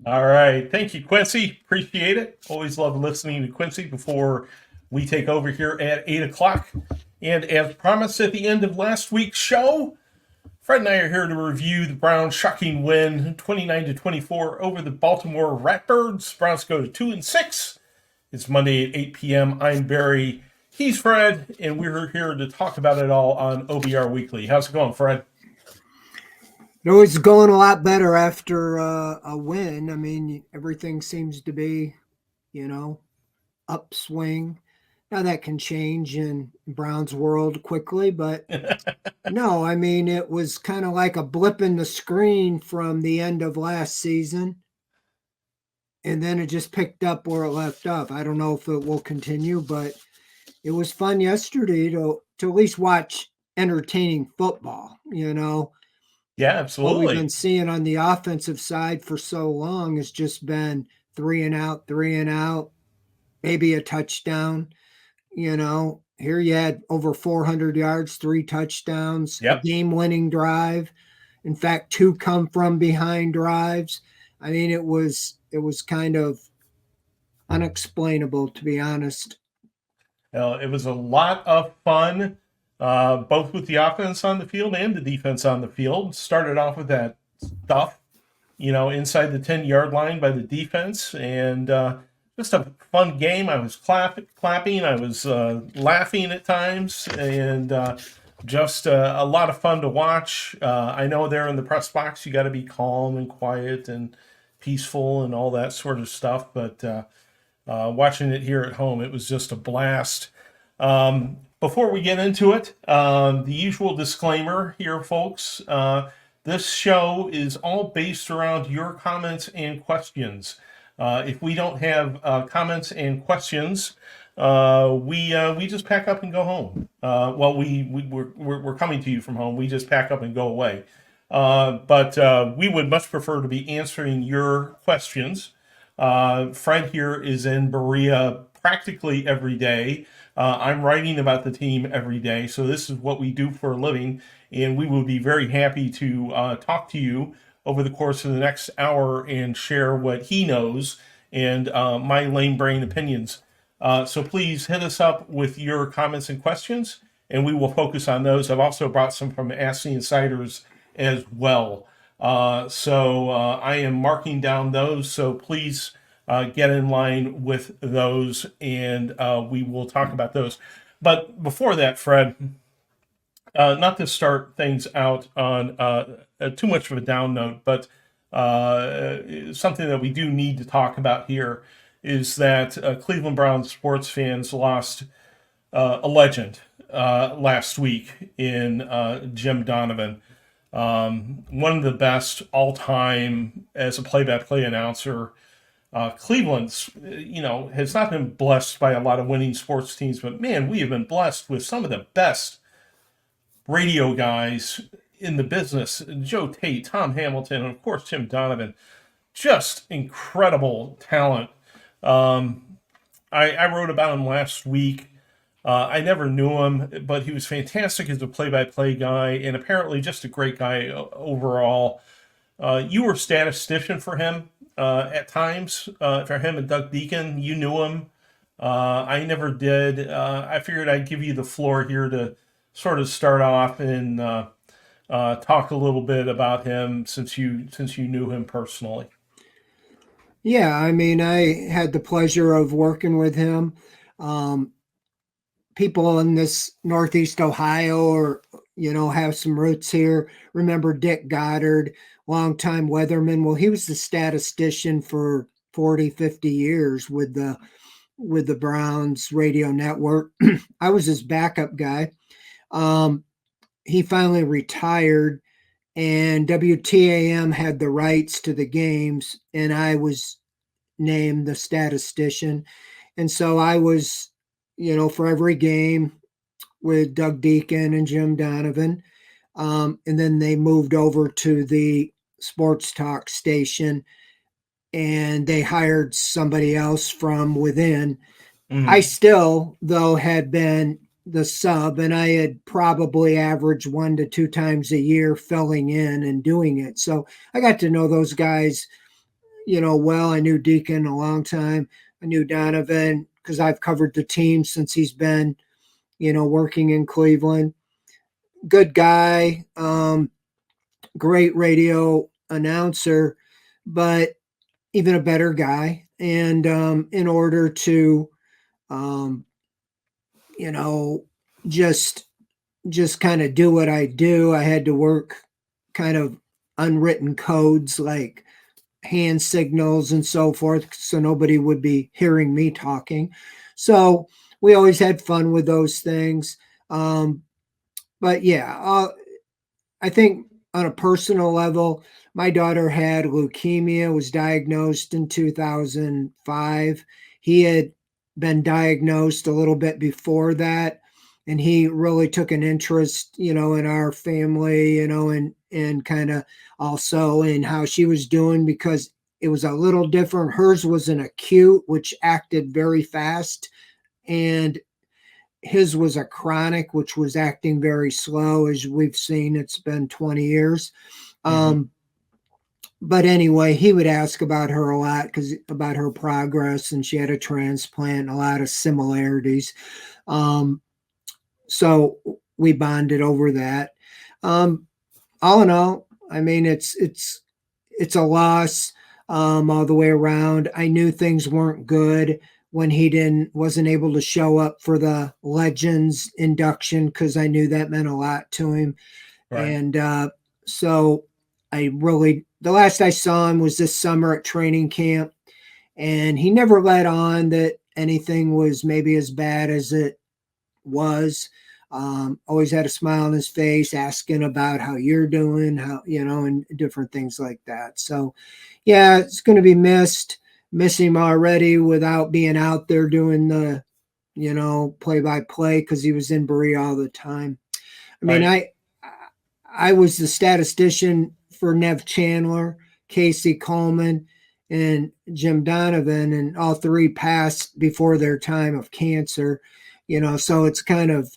All right. Thank you, Quincy. Appreciate it. Always love listening to Quincy before we take over here at 8 o'clock. And as promised at the end of last week's show, Fred and I are here to review the Browns' shocking win 29-24 over the Baltimore Ratbirds. Browns go to 2-6. It's Monday at 8 p.m. I'm Barry. He's Fred, and we're here to talk about it all on OBR Weekly. How's it going, Fred? It always going a lot better after a win. I mean, everything seems to be, you know, upswing. Now that can change in Brown's world quickly, but no, I mean, it was kind of like a blip in the screen from the end of last season, and then it just picked up where it left off. I don't know if it will continue, but it was fun yesterday to at least watch entertaining football. Yeah, What we've been absolutely. seeing on the offensive side for so long has just been three and out, maybe a touchdown. Here you had over 400 yards, three touchdowns, a Yep. game winning drive. In fact, two come from behind drives. I mean, it was kind of unexplainable, to be honest. It was a lot of fun, both with the offense on the field and the defense on the field. Started off with that stuff, inside the 10-yard line by the defense, and just a fun game. I was clapping, I was laughing at times, and just a lot of fun to watch. I know there in the press box, you got to be calm and quiet and peaceful and all that sort of stuff, but watching it here at home, it was just a blast. Before we get into it, the usual disclaimer here, folks. This show is all based around your comments and questions. If we don't have comments and questions, we just pack up and go home. Well, we're coming to you from home. We just pack up and go away. But we would much prefer to be answering your questions. Fred here is in Berea practically every day. I'm writing about the team every day, so this is what we do for a living, and we will be very happy to talk to you over the course of the next hour and share what he knows and my lame brain opinions. So please hit us up with your comments and questions, and we will focus on those. I've also brought some from Ask the Insiders as well. So I am marking down those. So please get in line with those, and we will talk about those. But before that, Fred, not to start things out on too much of a down note, but something that we do need to talk about here is that Cleveland Browns sports fans lost a legend last week in Jim Donovan. One of the best all time as a play-by-play announcer. Cleveland's, has not been blessed by a lot of winning sports teams, but man, we have been blessed with some of the best radio guys in the business. Joe Tate, Tom Hamilton, and of course Tim Donovan. Just incredible talent. I wrote about him last week. I never knew him, but he was fantastic as a play-by-play guy, and apparently just a great guy overall. You were statistician for him at times, for him and Doug Deacon. You knew him. I never did. I figured I'd give you the floor here to sort of start off and talk a little bit about him since you knew him personally. Yeah, I mean, I had the pleasure of working with him. Um, People in this Northeast Ohio or, have some roots here. Remember Dick Goddard, longtime weatherman. Well, he was the statistician for 40, 50 years with the Browns radio network. I was his backup guy. Um, he finally retired, and WTAM had the rights to the games, and I was named the statistician. And so I was, for every game with Doug Deacon and Jim Donovan. And then they moved over to the sports talk station and they hired somebody else from within. I Mm-hmm. still, though, had been the sub, and I had probably averaged 1 to 2 times a year filling in and doing it. So I got to know those guys, well. I knew Deacon a long time. I knew Donovan because I've covered the team since he's been, working in Cleveland. Good guy, great radio announcer, but even a better guy. And in order to, um, you know, just kind of do what I do, I had to work kind of unwritten codes like hand signals and so forth, so nobody would be hearing me talking. So we always had fun with those things. But yeah, I think on a personal level, my daughter had leukemia, was diagnosed in 2005. He had been diagnosed a little bit before that, and he really took an interest, in our family, and kind of also in how she was doing because it was a little different. Hers was an acute, which acted very fast, and his was a chronic, which was acting very slow. As we've seen, it's been 20 years. Hmm. But anyway, he would ask about her a lot because about her progress, and she had a transplant, a lot of similarities. Um, so we bonded over that. Um, all in all, I mean, it's a loss all the way around. I knew things weren't good when he didn't wasn't able to show up for the Legends induction because I knew that meant a lot to him. Right. And so I really the last I saw him was this summer at training camp, and he never let on that anything was maybe as bad as it was. Always had a smile on his face, asking about how you're doing, and different things like that. So, yeah, it's going to be missed. Miss him already without being out there doing the, play by play because he was in Berea all the time. I mean, Right. I was the statistician for Nev Chandler, Casey Coleman, and Jim Donovan, and all three passed before their time of cancer. So it's kind of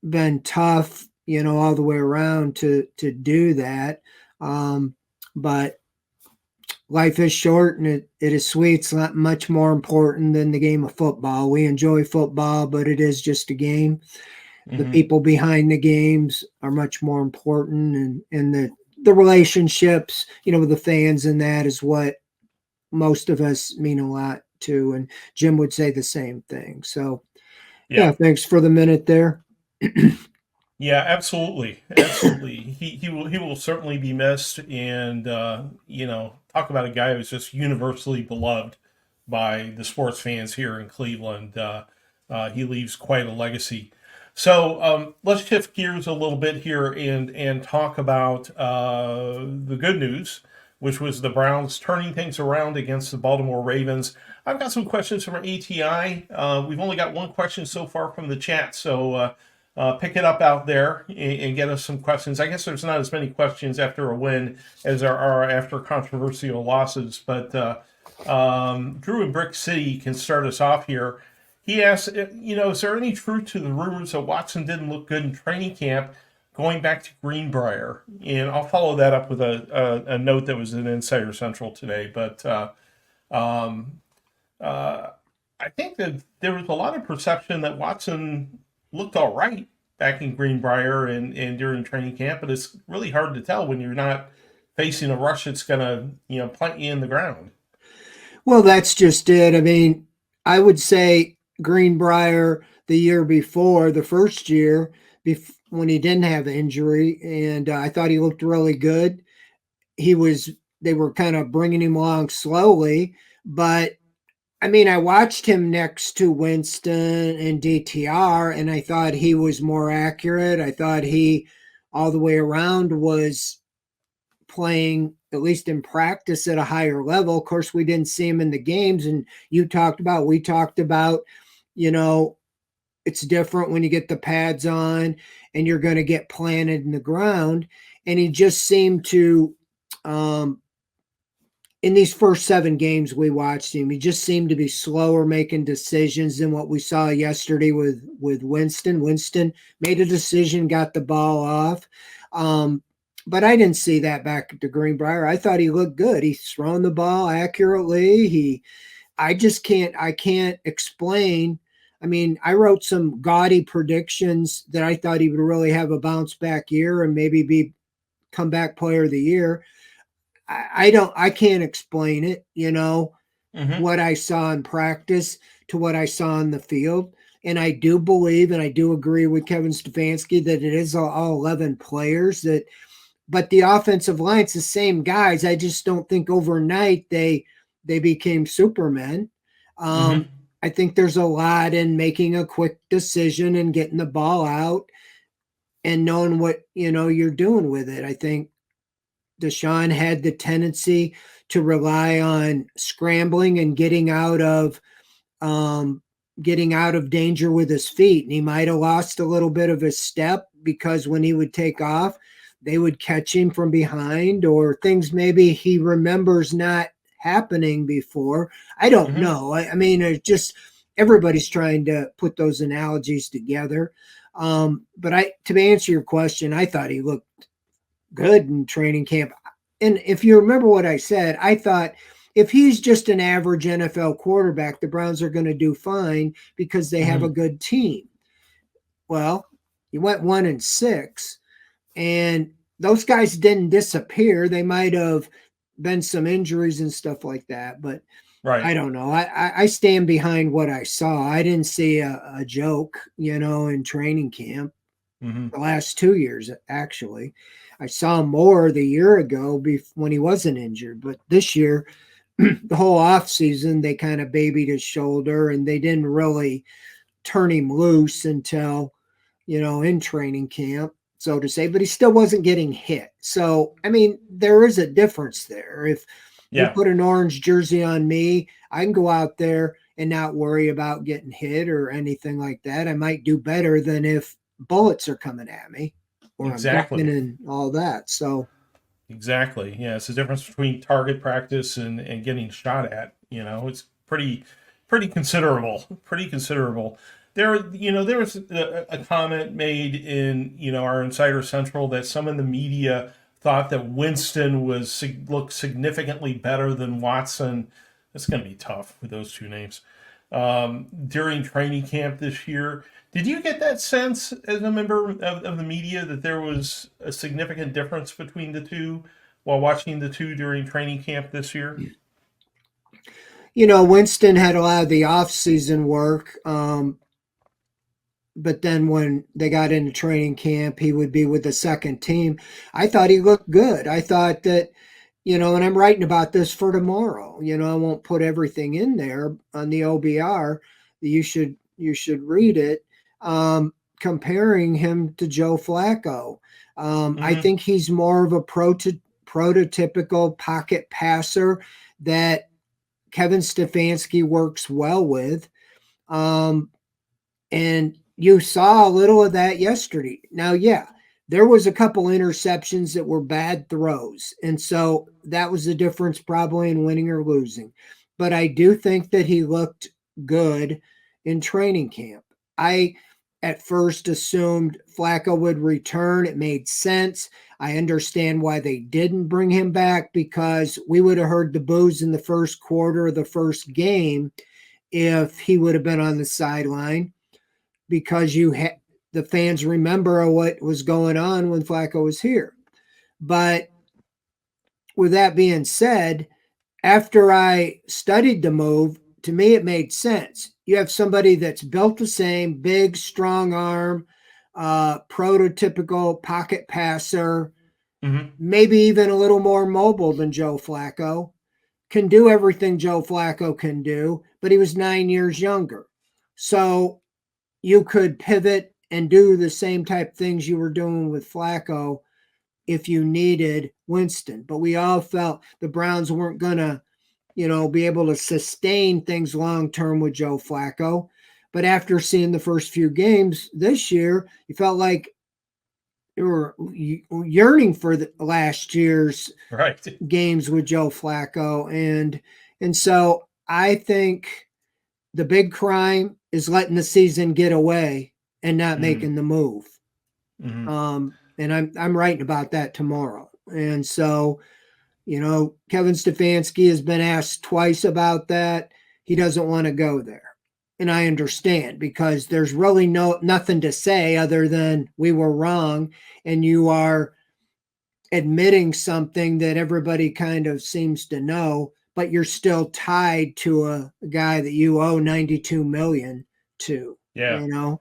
been tough, all the way around to do that. But life is short and it is sweet. It's not much more important than the game of football. We enjoy football, but it is just a game. The Hmm. people behind the games are much more important, and the relationships, with the fans, and that is what most of us mean a lot to. And Jim would say the same thing. So yeah, Yep. thanks for the minute there. Yeah, absolutely, absolutely. He will certainly be missed, and talk about a guy who's just universally beloved by the sports fans here in Cleveland. He leaves quite a legacy. So let's shift gears a little bit here and talk about the good news, which was the Browns turning things around against the Baltimore Ravens. I've got some questions from ATI. We've only got one question so far from the chat, so pick it up out there and get us some questions. I guess there's not as many questions after a win as there are after controversial losses, but Drew in Brick City can start us off here. He asks, is there any truth to the rumors that Watson didn't look good in training camp going back to Greenbrier? And I'll follow that up with a note that was in Insider Central today. But um, uh, I think that there was a lot of perception that Watson looked all right back in Greenbrier and during training camp, but it's really hard to tell when you're not facing a rush that's going to, plant you in the ground. Well, that's just it. I mean, I would say Greenbrier the year before, the first year, when he didn't have injury, and I thought he looked really good. He was, they were kind of bringing him along slowly, but I mean, I watched him next to Winston and DTR, and I thought he was more accurate. I thought he, all the way around, was playing at least in practice at a higher level. Of course, we didn't see him in the games, and we talked about, you know, it's different when you get the pads on and you're going to get planted in the ground. And he just seemed to, in these first 7 games we watched him, he just seemed to be slower making decisions than what we saw yesterday with Winston. Winston made a decision, got the ball off. but I didn't see that back at the Greenbrier. I thought he looked good. He's throwing the ball accurately. I can't explain. I mean, I wrote some gaudy predictions that I thought he would really have a bounce back year and maybe be comeback player of the year. I can't explain it, Mm-hmm. what I saw in practice to what I saw in the field. And I do believe and I do agree with Kevin Stefanski that it is all 11 players that, but the offensive line's the same guys. I just don't think overnight they became supermen. Mm-hmm. I think there's a lot in making a quick decision and getting the ball out and knowing what you're doing with it. I think Deshaun had the tendency to rely on scrambling and um, getting out of danger with his feet, and he might have lost a little bit of his step because when he would take off, they would catch him from behind or things maybe he remembers not happening before. I don't Mm-hmm. know. I mean, it's just everybody's trying to put those analogies together. But to answer your question, I thought he looked good in training camp. And if you remember what I said, I thought if he's just an average NFL quarterback, the Browns are going to do fine because they have a Mm-hmm. good team. Well, he went 1-6, and those guys didn't disappear. They might have been some injuries and stuff like that, but I Right. don't know. I stand behind what I saw. I didn't see a joke, in training camp Mm-hmm. the last 2 years, actually. I saw him more the year ago when he wasn't injured, but this year, the whole off season, they kind of babied his shoulder and they didn't really turn him loose until, in training camp, so to say, but he still wasn't getting hit. So, I mean, there is a difference there. If you Yeah. put an orange jersey on me, I can go out there and not worry about getting hit or anything like that. I might do better than if bullets are coming at me or I'm ducking Exactly. and all that. So, Exactly. Yeah, it's the difference between target practice and getting shot at. It's pretty considerable. Pretty considerable. There was a comment made in our Insider Central that some in the media thought that Winston looked significantly better than Watson. It's going to be tough with those two names during training camp this year. Did you get that sense as a member of the media that there was a significant difference between the two while watching the two during training camp this year? Winston had a lot of the off-season work. But then when they got into training camp, he would be with the second team. I thought he looked good. I thought that, and I'm writing about this for tomorrow. I won't put everything in there on the OBR. You should read it. Comparing him to Joe Flacco. I Mm-hmm. think he's more of a prototypical pocket passer that Kevin Stefanski works well with. Um, and you saw a little of that yesterday. Now, yeah, there was a couple interceptions that were bad throws. And so that was the difference probably in winning or losing. But I do think that he looked good in training camp. I at first assumed Flacco would return. It made sense. I understand why they didn't bring him back because we would have heard the boos in the first quarter of the first game if he would have been on the sideline because the fans remember what was going on when Flacco was here. But with that being said, after I studied the move, to me it made sense. You have somebody that's built the same, big, strong arm, prototypical pocket passer, Mm-hmm. maybe even a little more mobile than Joe Flacco, can do everything Joe Flacco can do, but he was 9 years younger. So you could pivot and do the same type things you were doing with Flacco if you needed Winston. But we all felt the Browns weren't going to, be able to sustain things long term with Joe Flacco. But after seeing the first few games this year, you felt like you were yearning for the last year's Right. games with Joe Flacco. And so I think the big crime is letting the season get away and not Mm-hmm. making the move. Mm-hmm. Um, and I'm writing about that tomorrow. And so, Kevin Stefanski has been asked twice about that. He doesn't want to go there. And I understand, because there's really nothing to say other than we were wrong, and you are admitting something that everybody kind of seems to know, but you're still tied to a guy that you owe 92 million to, Yeah.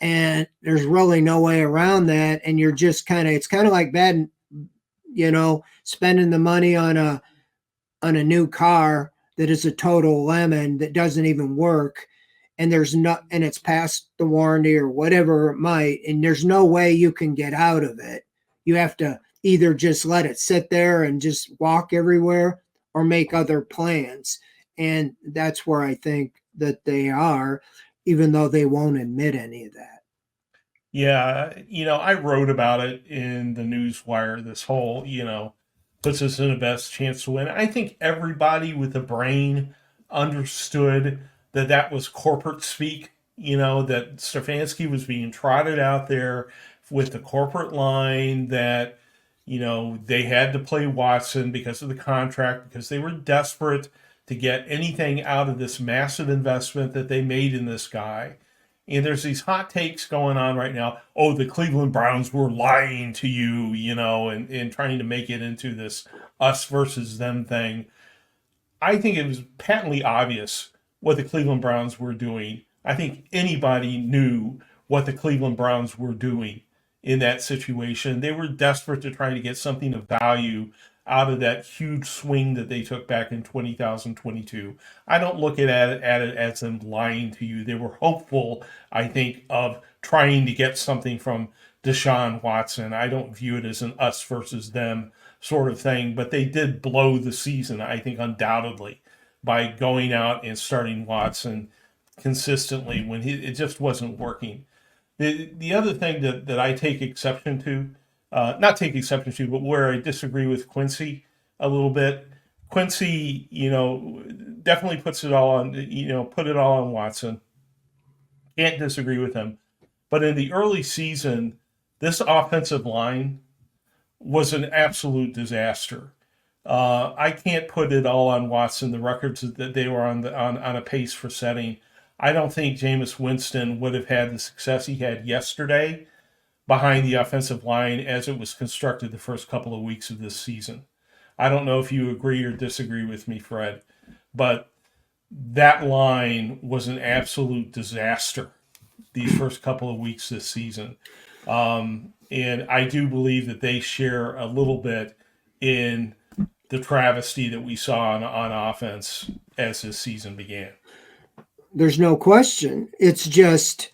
and there's really no way around that. And you're just it's kind of like bad, spending the money on a new car that is a total lemon that doesn't even work, and and it's past the warranty or whatever it might, and there's no way you can get out of it. You have to either just let it sit there and just walk everywhere, or make other plans. And that's where I think that they are, even though they won't admit any of that. Yeah, I wrote about it in the Newswire. This whole, puts us in the best chance to win. I think everybody with a brain understood that that was corporate speak. That Stefanski was being trotted out there with the corporate line that, they had to play Watson because of the contract, because they were desperate to get anything out of this massive investment that they made in this guy. And there's these hot takes going on right now. Oh, the Cleveland Browns were lying to you, and trying to make it into this us versus them thing. I think it was patently obvious what the Cleveland Browns were doing. I think anybody knew what the Cleveland Browns were doing in that situation. They were desperate to try to get something of value out of that huge swing that they took back in 2022. I don't look at it as them lying to you. They were hopeful, I think, of trying to get something from Deshaun Watson. I don't view it as an us versus them sort of thing, but they did blow the season, I think, undoubtedly, by going out and starting Watson consistently when it just wasn't working. The other thing that I take exception to, not take exception to, but where I disagree with Quincy a little bit. Quincy, definitely puts it all on, put it all on Watson. Can't disagree with him. But in the early season, this offensive line was an absolute disaster. I can't put it all on Watson. The records that they were on a pace for setting. I don't think Jameis Winston would have had the success he had yesterday behind the offensive line as it was constructed the first couple of weeks of this season. I don't know if you agree or disagree with me, Fred, but that line was an absolute disaster these first couple of weeks this season. And I do believe that they share a little bit in the travesty that we saw on offense as this season began. There's no question. It's just,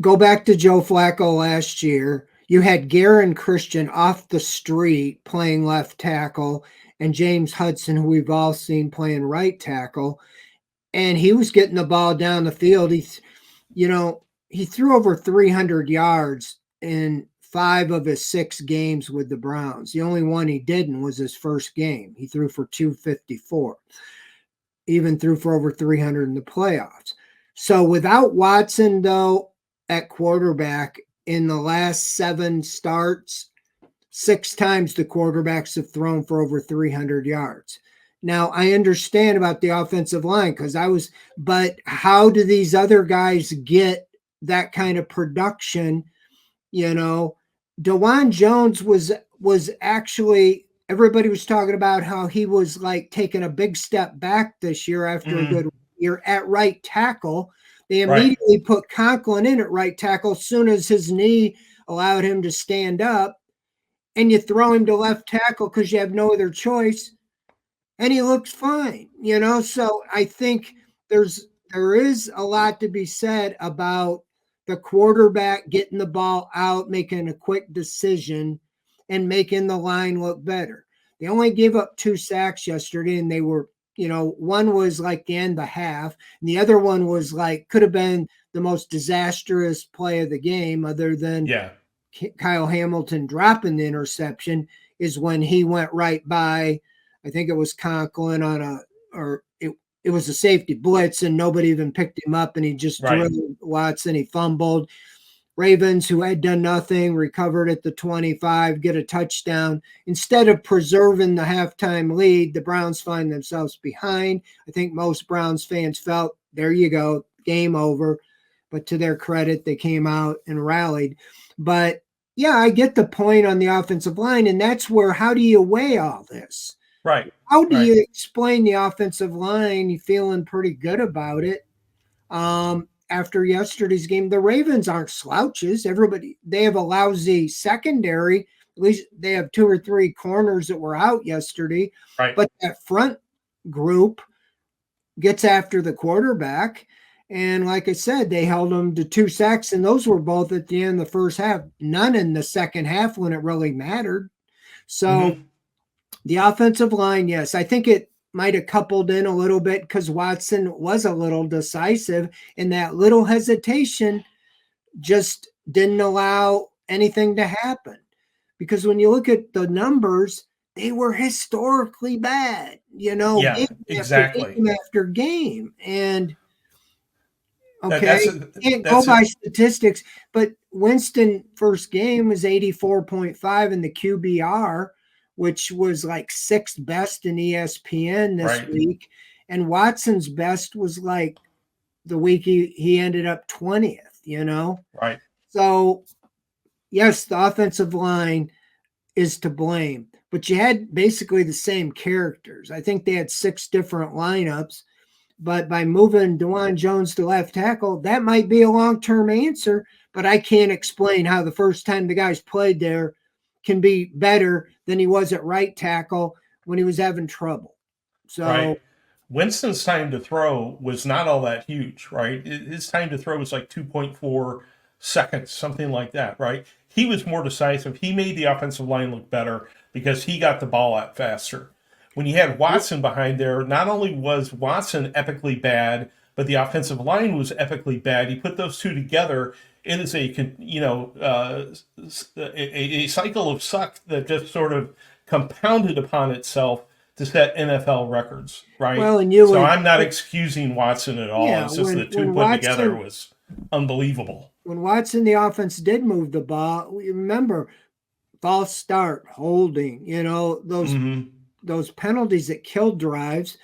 go back to Joe Flacco last year. You had Garen Christian off the street playing left tackle, and James Hudson, who we've all seen playing right tackle, and he was getting the ball down the field. He threw over 300 yards in 5 of his 6 games with the Browns. The only one he didn't was his first game. He threw for 254. Even threw for over 300 in the playoffs. So without Watson, though, at quarterback, in the last 7 starts, 6 times the quarterbacks have thrown for over 300 yards. Now, I understand about the offensive line but how do these other guys get that kind of production? DeJuan Jones was actually, everybody was talking about how he was like taking a big step back this year after a good year at right tackle. They immediately put Conklin in at right tackle as soon as his knee allowed him to stand up, and you throw him to left tackle because you have no other choice, and he looks fine. So I think there is a lot to be said about the quarterback getting the ball out, making a quick decision, and making the line look better. They only gave up 2 sacks yesterday, and they were, one was like the end of the half, and the other one was like, could have been the most disastrous play of the game, other than Kyle Hamilton dropping the interception, is when he went right by, I think it was Conklin it was a safety blitz, and nobody even picked him up, and he just drilled Watson. He fumbled Ravens, who had done nothing, recovered at the 25, get a touchdown. Instead of preserving the halftime lead, the Browns find themselves behind. I think most Browns fans felt, there you go, game over. But to their credit, they came out and rallied. But yeah, I get the point on the offensive line. And that's where, how do you weigh all this? Right. How do Right. you explain the offensive line? You feeling pretty good about it. After yesterday's game, the Ravens aren't slouches. They have a lousy secondary. At least they have 2 or 3 corners that were out yesterday. Right. But that front group gets after the quarterback. And like I said, they held them to 2 sacks, and those were both at the end of the first half, none in the second half when it really mattered. So the offensive line, yes, I think it might have coupled in a little bit because Watson was a little decisive, and that little hesitation just didn't allow anything to happen. Because when you look at the numbers, they were historically bad, Yeah, game exactly. after game after game. And That's can't go by statistics, but Winston first game was 84.5 in the QBR, which was like 6th best in ESPN this week. And Watson's best was like the week he ended up 20th, Right. So, yes, the offensive line is to blame, but you had basically the same characters. I think they had 6 different lineups, but by moving DeJuan Jones to left tackle, that might be a long-term answer, but I can't explain how the first time the guys played there can be better than he was at right tackle when he was having trouble. So right. Winston's time to throw was not all that huge, right? His time to throw was like 2.4 seconds, something like that, right? He was more decisive. He made the offensive line look better because he got the ball out faster. When you had Watson behind there, not only was Watson epically bad, but the offensive line was epically bad. You put those two together, it is a cycle of suck that just sort of compounded upon itself to set NFL records, right? Well, and I'm not excusing Watson at all. Yeah, it's just the two put Watson, together was unbelievable. When Watson, the offense, did move the ball, remember, false start, holding, those penalties that killed drives.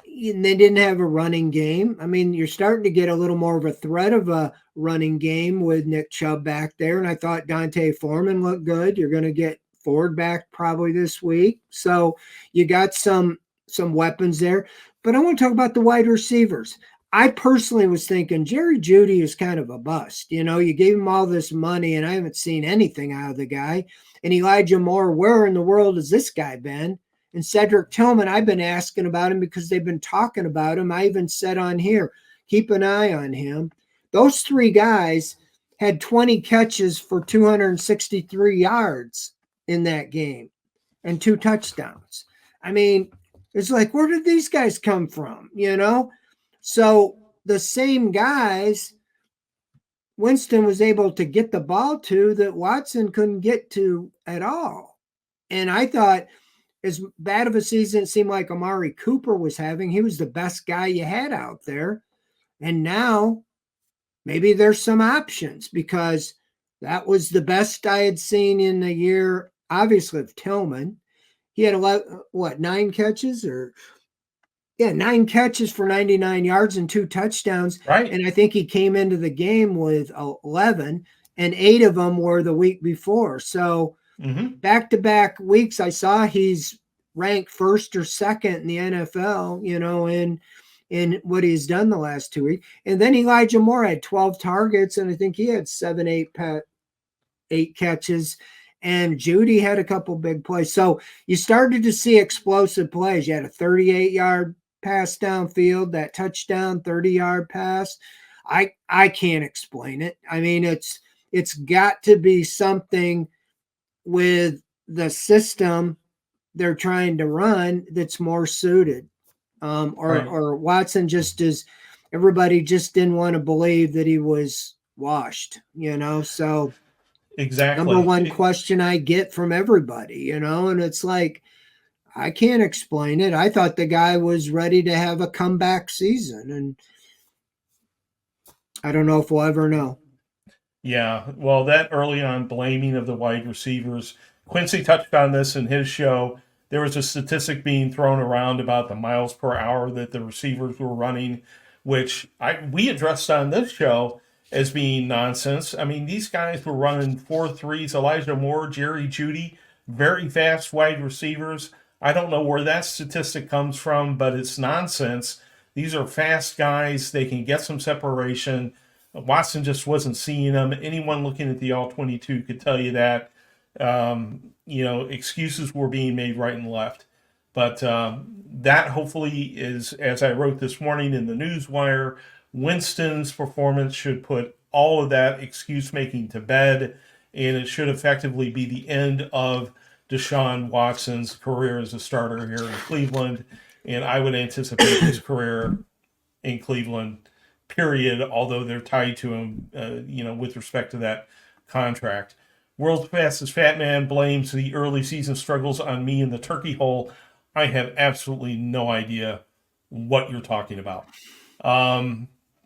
And they didn't have a running game. I mean, you're starting to get a little more of a threat of a running game with Nick Chubb back there. And I thought Dante Foreman looked good. You're going to get Ford back probably this week. So you got some weapons there. But I want to talk about the wide receivers. I personally was thinking Jerry Jeudy is kind of a bust. You gave him all this money, and I haven't seen anything out of the guy. And Elijah Moore, where in the world has this guy been? And Cedric Tillman, I've been asking about him because they've been talking about him. I even said on here, keep an eye on him. Those 3 guys had 20 catches for 263 yards in that game and 2 touchdowns. I mean, it's like, where did these guys come from? So the same guys Winston was able to get the ball to that Watson couldn't get to at all. And I thought, as bad of a season it seemed like Amari Cooper was having, he was the best guy you had out there. And now maybe there's some options, because that was the best I had seen in the year, obviously, of Tillman. He had 9 catches or 9 catches for 99 yards and 2 touchdowns. Right. And I think he came into the game with 11, and 8 of them were the week before. So back-to-back weeks, I saw he's ranked first or second in the NFL, in what he's done the last 2 weeks. And then Elijah Moore had 12 targets, and I think he had 8 catches. And Jeudy had a couple big plays. So you started to see explosive plays. You had a 38-yard pass downfield, that touchdown, 30-yard pass. I can't explain it. I mean, it's got to be something with the system they're trying to run that's more suited. Or Watson everybody just didn't want to believe that he was washed, so exactly. Number one question I get from everybody, and it's like, I can't explain it. I thought the guy was ready to have a comeback season, and I don't know if we'll ever know. Yeah, well, that early on blaming of the wide receivers, Quincy touched on this in his show. There was a statistic being thrown around about the miles per hour that the receivers were running, which we addressed on this show as being nonsense. I mean, these guys were running 4.3s. Elijah Moore, Jerry Judy, very fast wide receivers. I don't know where that statistic comes from, but it's nonsense. These are fast guys. They can get some separation. Watson just wasn't seeing them. Anyone looking at the all 22 could tell you that. Excuses were being made right and left. But that hopefully is, as I wrote this morning in the Newswire, Winston's performance should put all of that excuse making to bed, and it should effectively be the end of Deshaun Watson's career as a starter here in Cleveland. And I would anticipate his career in Cleveland, period, although they're tied to him, with respect to that contract. World's fastest fat man blames the early season struggles on me in the turkey hole. I have absolutely no idea what you're talking about.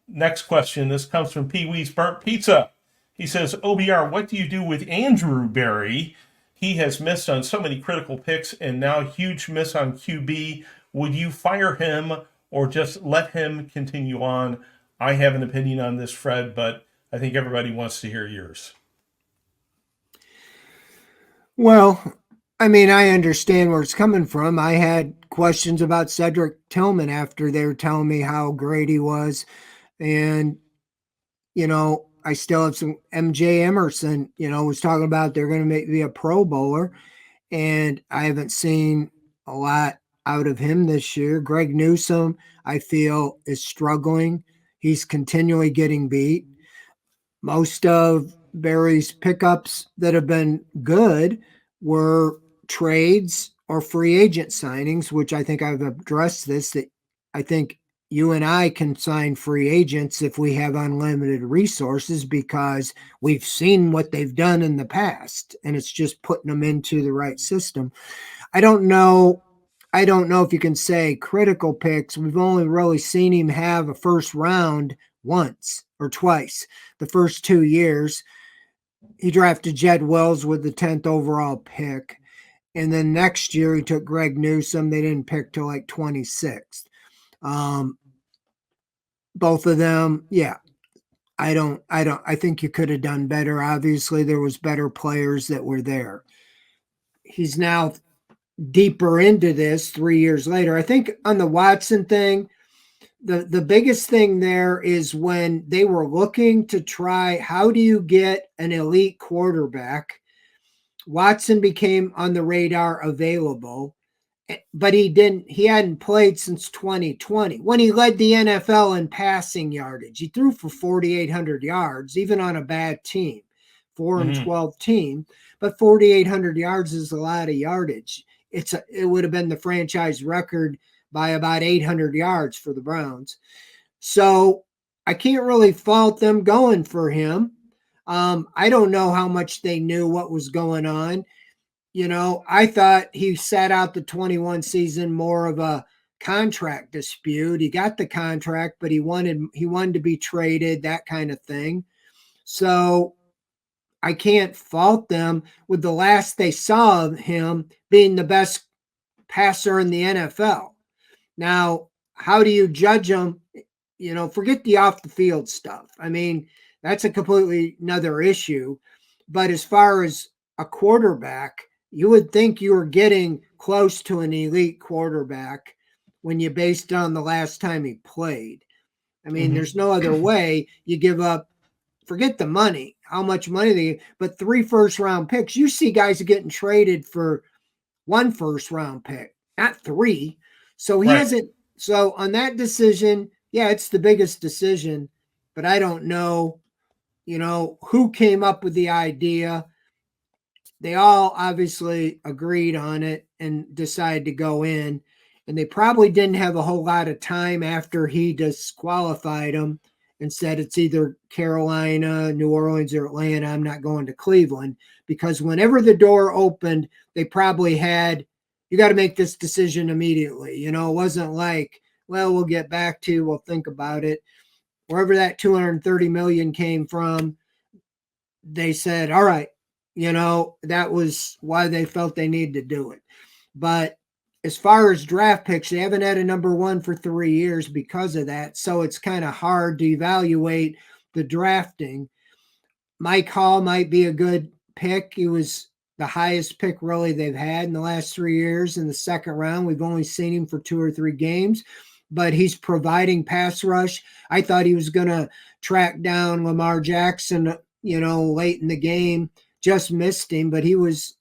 Next question. This comes from Pee Wee's Burnt Pizza. He says, OBR, what do you do with Andrew Berry? He has missed on so many critical picks and now huge miss on QB. Would you fire him or just let him continue on? I have an opinion on this, Fred, but I think everybody wants to hear yours. Well, I mean, I understand where it's coming from. I had questions about Cedric Tillman after they were telling me how great he was. And, I still have some MJ Emerson, was talking about they're going to make me a Pro Bowler. And I haven't seen a lot out of him this year. Greg Newsome, I feel, is struggling. He's continually getting beat. Most of Barry's pickups that have been good were trades or free agent signings, which I think I've addressed this, that I think you and I can sign free agents if we have unlimited resources because we've seen what they've done in the past, and it's just putting them into the right system. I don't know if you can say critical picks. We've only really seen him have a first round once or twice. The first 2 years, he drafted Jed Wells with the 10th overall pick. And then next year, he took Greg Newsome. They didn't pick till like 26th. Both of them, yeah. I think you could have done better. Obviously, there was better players that were there. He's now deeper into this 3 years later. I think on the Watson thing, the biggest thing there is when they were looking to try, how do you get an elite quarterback? Watson became on the radar available, but he hadn't played since 2020 when he led the NFL in passing yardage. He threw for 4,800 yards, even on a bad team, 4-12 team, but 4,800 yards is a lot of yardage. It would have been the franchise record by about 800 yards for the Browns. So I can't really fault them going for him. I don't know how much they knew what was going on. I thought he sat out the 21 season more of a contract dispute. He got the contract, but he wanted to be traded, that kind of thing. So I can't fault them with the last they saw of him being the best passer in the NFL. Now, how do you judge him? Forget the off the field stuff. I mean, that's a completely another issue. But as far as a quarterback, you would think you were getting close to an elite quarterback when you based on the last time he played. I mean, there's no other way. You give up, forget the money, how much money but 3 first-round picks. You see guys are getting traded for 1 first-round pick, not 3. So he hasn't. So on that decision, yeah, it's the biggest decision, but I don't know, who came up with the idea. They all obviously agreed on it and decided to go in, and they probably didn't have a whole lot of time after he disqualified them and said it's either Carolina, New Orleans, or Atlanta. I'm not going to Cleveland, because whenever the door opened, they probably had, you got to make this decision immediately. It wasn't like, well, we'll get back to, we'll think about it. Wherever that $230 million came from, they said, all right, that was why they felt they needed to do it. But as far as draft picks, they haven't had a number one for 3 years because of that. So it's kind of hard to evaluate the drafting. Mike Hall might be a good pick. He was the highest pick really they've had in the last 3 years in the second round. We've only seen him for 2 or 3 games, but he's providing pass rush. I thought he was going to track down Lamar Jackson, late in the game. Just missed him, but he was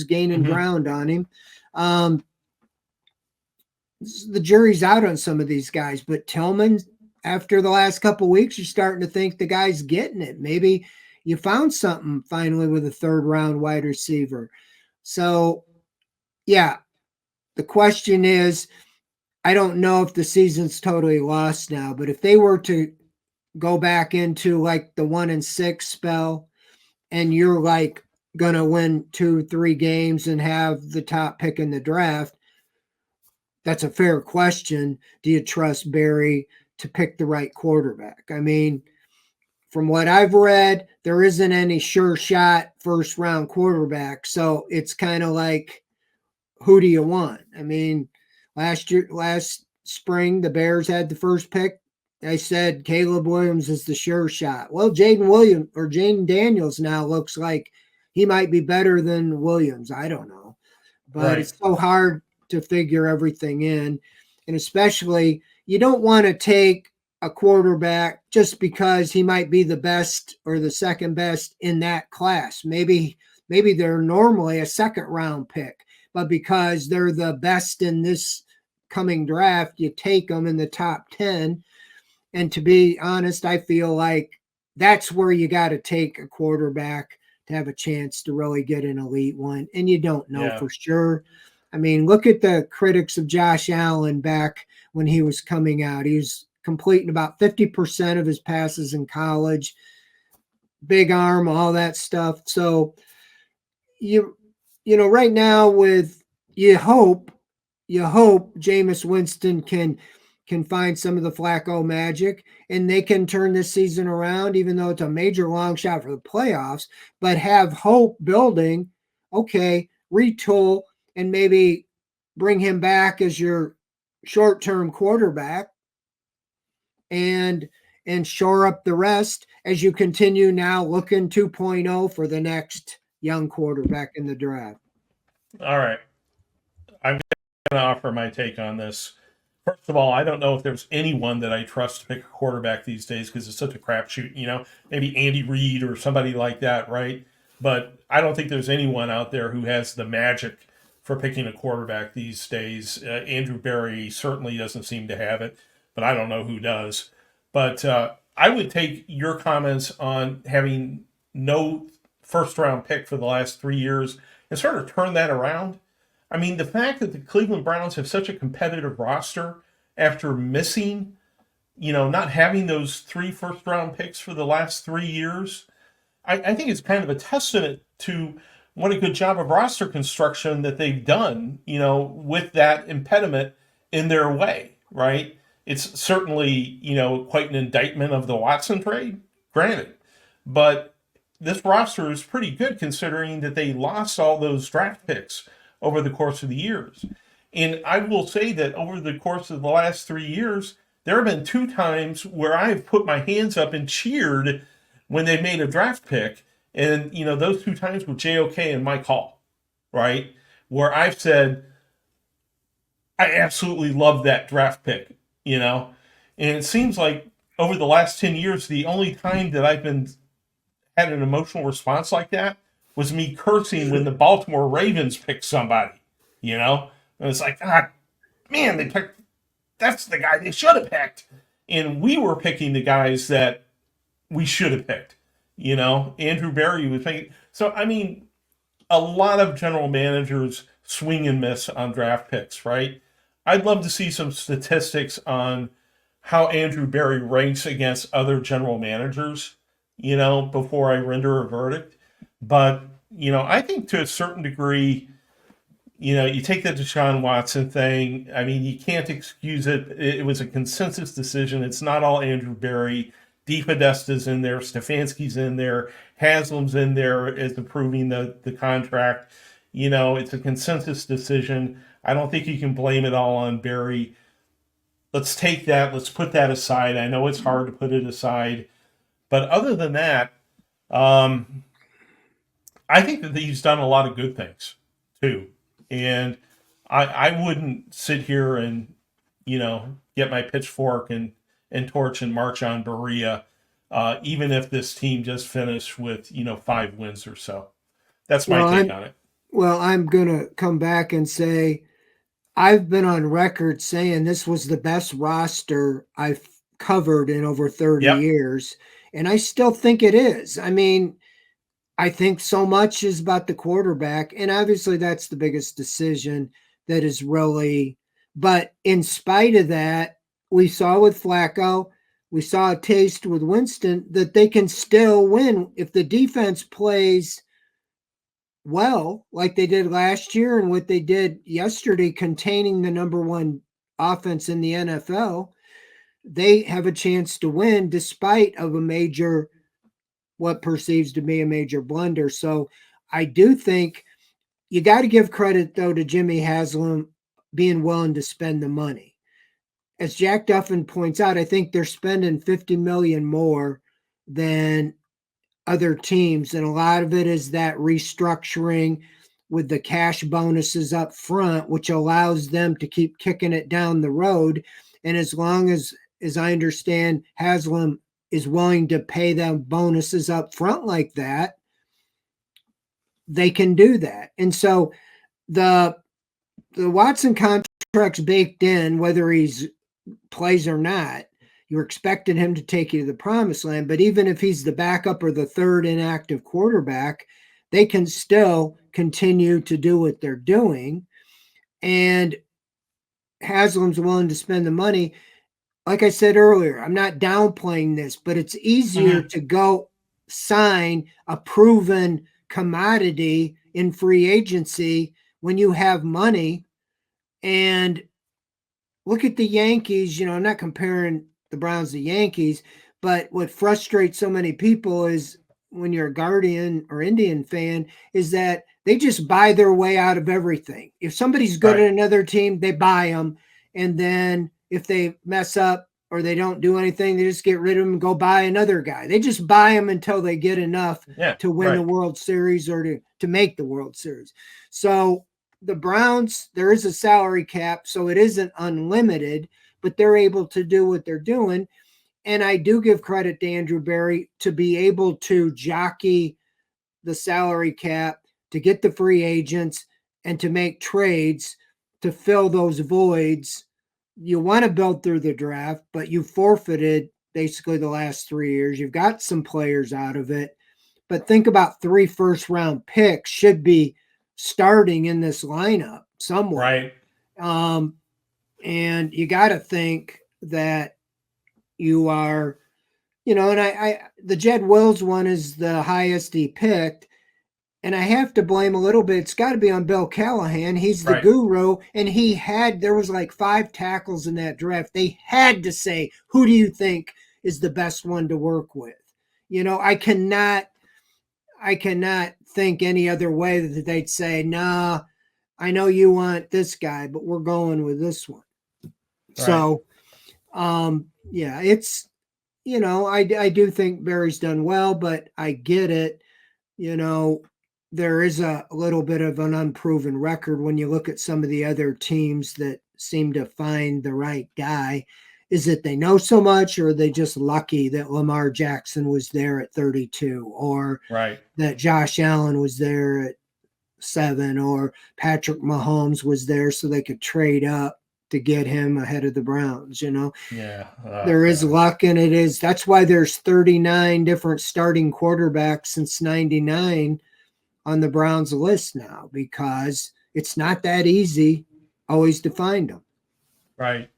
gaining ground on him. The jury's out on some of these guys, but Tillman, after the last couple of weeks, you're starting to think the guy's getting it. Maybe you found something finally with a third round wide receiver. So, yeah, the question is, I don't know if the season's totally lost now, but if they were to go back into like the 1-6 spell and you're like going to win 2-3 games and have the top pick in the draft, that's a fair question. Do you trust Barry to pick the right quarterback? I mean, from what I've read, there isn't any sure shot first round quarterback. So it's kind of like, who do you want? I mean, last spring, the Bears had the first pick. I said Caleb Williams is the sure shot. Well, Jaden Daniels now looks like he might be better than Williams. I don't know. But It's so hard to figure everything in. And especially, you don't want to take a quarterback just because he might be the best or the second best in that class. Maybe they're normally a second round pick, but because they're the best in this coming draft, you take them in the top 10. And to be honest, I feel like that's where you got to take a quarterback to have a chance to really get an elite one. And you don't know for sure. I mean, look at the critics of Josh Allen back when he was coming out. He was completing about 50% of his passes in college, big arm, all that stuff. So right now you hope Jameis Winston can find some of the Flacco magic and they can turn this season around, even though it's a major long shot for the playoffs, but have hope building. Okay, retool and maybe bring him back as your short-term quarterback and shore up the rest as you continue now looking 2.0 for the next young quarterback in the draft. All right. I'm going to offer my take on this. First of all, I don't know if there's anyone that I trust to pick a quarterback these days because it's such a crapshoot, maybe Andy Reid or somebody like that, right? But I don't think there's anyone out there who has the magic for picking a quarterback these days. Andrew Berry certainly doesn't seem to have it, but I don't know who does. But I would take your comments on having no first round pick for the last 3 years and sort of turn that around. I mean, the fact that the Cleveland Browns have such a competitive roster after missing, not having those 3 first round picks for the last 3 years, I think it's kind of a testament to what a good job of roster construction that they've done, with that impediment in their way, right? It's certainly, quite an indictment of the Watson trade, granted. But this roster is pretty good considering that they lost all those draft picks over the course of the years. And I will say that over the course of the last 3 years, there have been 2 times where I've put my hands up and cheered when they made a draft pick. And, those 2 times were JOK and Mike Hall, right? Where I've said, I absolutely love that draft pick, And it seems like over the last 10 years, the only time that I've had an emotional response like that was me cursing when the Baltimore Ravens picked somebody, And it's like, man, that's the guy they should have picked. And we were picking the guys that we should have picked, Andrew Berry was picking. So, I mean, a lot of general managers swing and miss on draft picks, right? I'd love to see some statistics on how Andrew Berry ranks against other general managers, before I render a verdict. But, I think to a certain degree, you take the Deshaun Watson thing. I mean, you can't excuse it. It was a consensus decision. It's not all Andrew Berry. DePodesta's in there, Stefanski's in there, Haslam's in there as approving the contract. It's a consensus decision. I don't think you can blame it all on Barry. Let's take that. Let's put that aside. I know it's hard to put it aside, but other than that, um, I think that he's done a lot of good things too, and I wouldn't sit here and get my pitchfork and torch and march on Berea, even if this team just finished with 5 wins or so. That's my take on it. Well, I'm gonna come back and say I've been on record saying this was the best roster I've covered in over 30 Yep. years, and I still think it is. I mean, I think so much is about the quarterback, and obviously that's the biggest decision that is really. But in spite of that, we saw with Flacco, we saw a taste with Winston that they can still win if the defense plays well, like they did last year and what they did yesterday, containing the number one offense in the NFL. They have a chance to win despite of a major, what perceives to be a major blunder. So I do think you got to give credit, though, to Jimmy Haslam being willing to spend the money. As Jack Duffin points out, I think they're spending $50 million more than other teams, and a lot of it is that restructuring with the cash bonuses up front, which allows them to keep kicking it down the road. And as long as I understand, Haslam is willing to pay them bonuses up front like that, they can do that. And so the Watson contract's baked in, whether he's plays or not. You're expecting him to take you to the promised land, but even if he's the backup or the third inactive quarterback, they can still continue to do what they're doing. And Haslam's willing to spend the money. Like I said earlier, I'm not downplaying this, but it's easier to go sign a proven commodity in free agency when you have money. And look at the Yankees. I'm not comparing the Browns to Yankees, but what frustrates so many people is when you're a Guardian or Indian fan is that they just buy their way out of everything. If somebody's good at another team, they buy them. And then if they mess up or they don't do anything, they just get rid of them and go buy another guy. They just buy them until they get enough to win the World Series or to make the World Series. So the Browns, there is a salary cap, so it isn't unlimited, but they're able to do what they're doing. And I do give credit to Andrew Berry to be able to jockey the salary cap, to get the free agents, and to make trades to fill those voids. You want to build through the draft, but you forfeited basically the last 3 years. You've got some players out of it, but think about 3 first-round picks should be starting in this lineup somewhere. Right. And you got to think that you are, and the Jed Wills one is the highest he picked. And I have to blame a little bit. It's got to be on Bill Callahan. He's the guru. And there was like 5 tackles in that draft. They had to say, who do you think is the best one to work with? I cannot think any other way that they'd say, nah, I know you want this guy, but we're going with this one. Right. So, it's, I do think Barry's done well, but I get it. There is a little bit of an unproven record when you look at some of the other teams that seem to find the right guy. Is it they know so much, or are they just lucky that Lamar Jackson was there at 32, or that Josh Allen was there at 7, or Patrick Mahomes was there so they could trade up to get him ahead of the Browns? There is luck, and that's why there's 39 different starting quarterbacks since 99 on the Browns list now, because it's not that easy always to find them. Right.